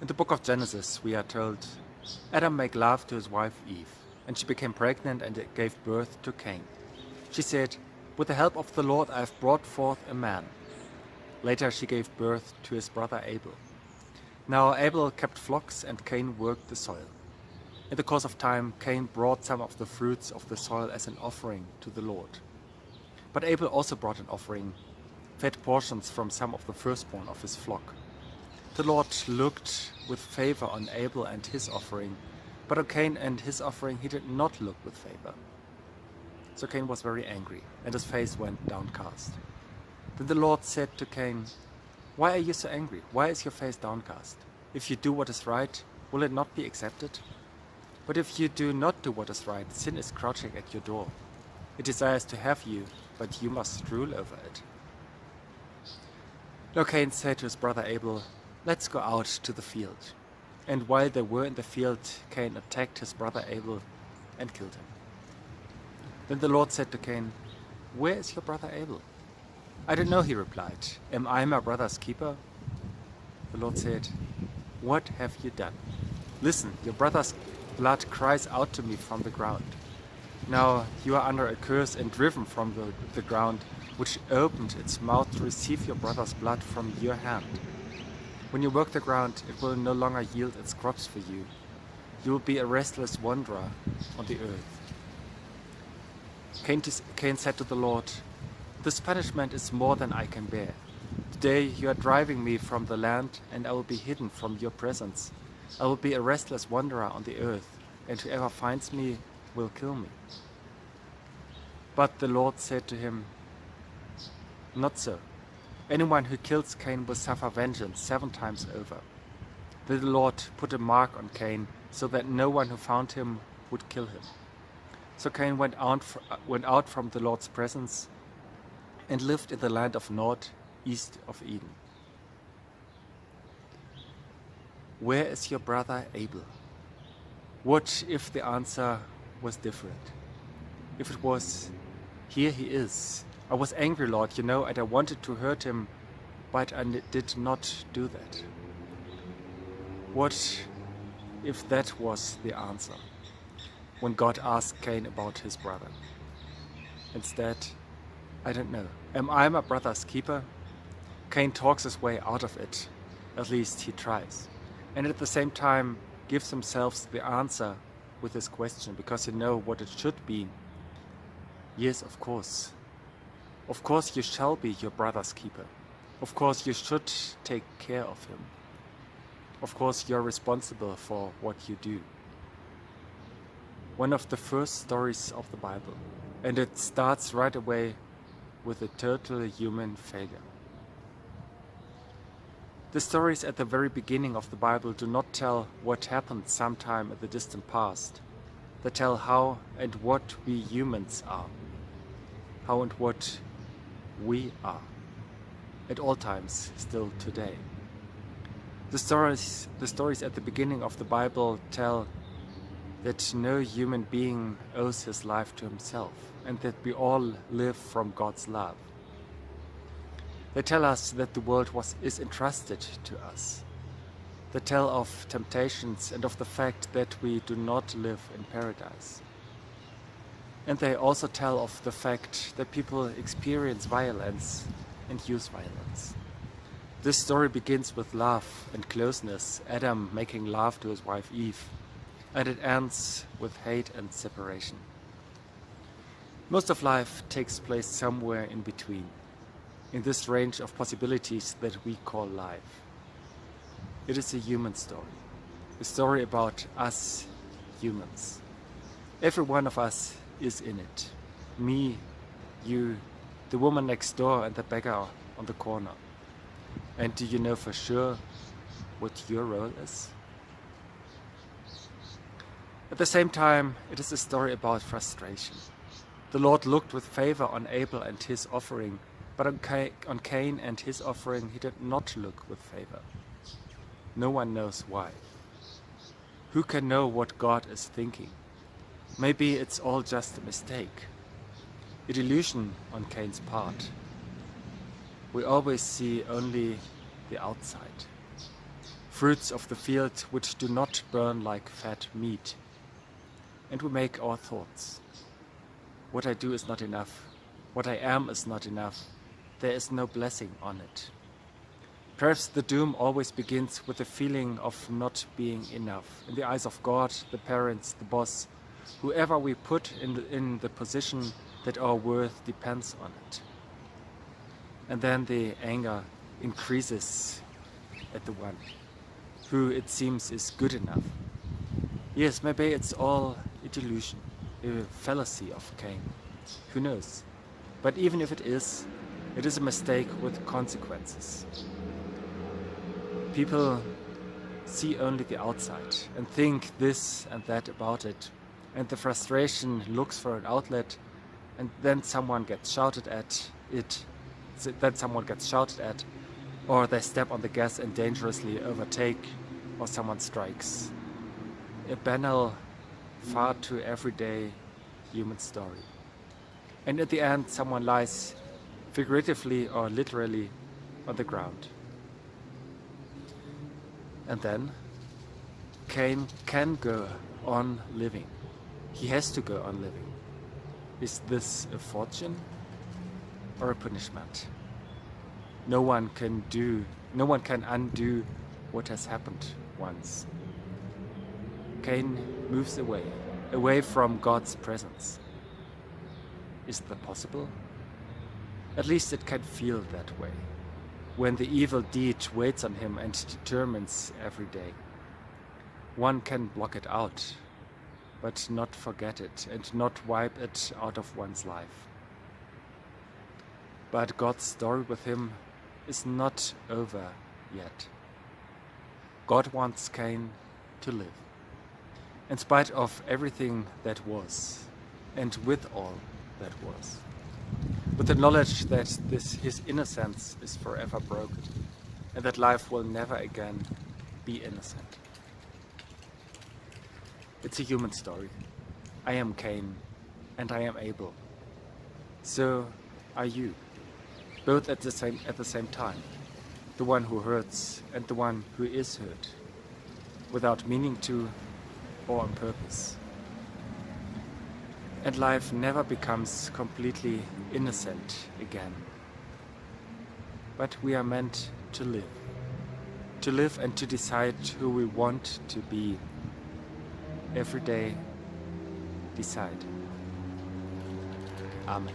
In the book of Genesis, we are told, Adam made love to his wife Eve, and she became pregnant and gave birth to Cain. She said, "With the help of the Lord I have brought forth a man." Later she gave birth to his brother Abel. Now Abel kept flocks and Cain worked the soil. In the course of time, Cain brought some of the fruits of the soil as an offering to the Lord. But Abel also brought an offering, fat portions from some of the firstborn of his flock. The Lord looked with favor on Abel and his offering, but on Cain and his offering he did not look with favor. So Cain was very angry, and his face went downcast. Then the Lord said to Cain, "Why are you so angry? Why is your face downcast? If you do what is right, will it not be accepted? But if you do not do what is right, sin is crouching at your door. It desires to have you, but you must rule over it." Now Cain said to his brother Abel, "Let's go out to the field." And while they were in the field, Cain attacked his brother Abel and killed him. Then the Lord said to Cain, "Where is your brother Abel?" "I don't know," he replied. "Am I my brother's keeper?" The Lord said, "What have you done? Listen, your brother's blood cries out to me from the ground. Now you are under a curse and driven from the ground, which opened its mouth to receive your brother's blood from your hand. When you work the ground, it will no longer yield its crops for you. You will be a restless wanderer on the earth." Cain said to the Lord, "This punishment is more than I can bear. Today you are driving me from the land, and I will be hidden from your presence. I will be a restless wanderer on the earth, and whoever finds me will kill me." But the Lord said to him, "Not so. Anyone who kills Cain will suffer vengeance 7 times over." Then the Lord put a mark on Cain, so that no one who found him would kill him. So Cain went out from the Lord's presence and lived in the land of Nod, east of Eden. Where is your brother Abel? What if the answer was different? If it was, "Here he is. I was angry, Lord, and I wanted to hurt him, but I did not do that." What if that was the answer when God asked Cain about his brother? Instead, "I don't know. Am I my brother's keeper?" Cain talks his way out of it. At least he tries. And at the same time gives himself the answer with his question, because what it should be. Yes, of course. Of course you shall be your brother's keeper. Of course you should take care of him. Of course you're responsible for what you do. One of the first stories of the Bible, and it starts right away with a total human failure. The stories at the very beginning of the Bible do not tell what happened sometime in the distant past. They tell how and what we humans are. How and what we are. At all times, still today. The stories at the beginning of the Bible tell that no human being owes his life to himself, and that we all live from God's love. They tell us that the world is entrusted to us. They tell of temptations and of the fact that we do not live in paradise. And they also tell of the fact that people experience violence and use violence. This story begins with love and closeness, Adam making love to his wife Eve, and it ends with hate and separation. Most of life takes place somewhere in between, in this range of possibilities that we call life. It is a human story, a story about us humans. Every one of us is in it. Me, you, the woman next door, and the beggar on the corner. And do you know for sure what your role is? At the same time, it is a story about frustration. The Lord looked with favor on Abel and his offering, but on Cain and his offering he did not look with favor. No one knows why. Who can know what God is thinking? Maybe it's all just a mistake, a delusion on Cain's part. We always see only the outside. fruits of the field which do not burn like fat meat. And we make our thoughts. What I do is not enough. What I am is not enough. There is no blessing on it. Perhaps the doom always begins with the feeling of not being enough. In the eyes of God, the parents, the boss, whoever we put in the position that our worth depends on it. And then the anger increases at the one who it seems is good enough. Yes, maybe it's all a delusion, a fallacy of Cain. Who knows? But even if it is a mistake with consequences. People see only the outside and think this and that about it, and the frustration looks for an outlet, and then someone gets shouted at, or they step on the gas and dangerously overtake, or someone strikes. A banal, far too everyday human story. And at the end, someone lies figuratively or literally on the ground. And then Cain can go on living. He has to go on living. Is this a fortune or a punishment? No one can undo what has happened once. Cain moves away from God's presence. Is that possible? At least it can feel that way, when the evil deed waits on him and determines every day. One can block it out, but not forget it and not wipe it out of one's life. But God's story with him is not over yet. God wants Cain to live, in spite of everything that was, and with all that was, with the knowledge that his innocence is forever broken, and that life will never again be innocent. It's a human story. I am Cain, and I am Abel. So are you, both at the same time, the one who hurts and the one who is hurt, without meaning to or on purpose. And life never becomes completely innocent again. But we are meant to live and to decide who we want to be. Every day, decide. Amen.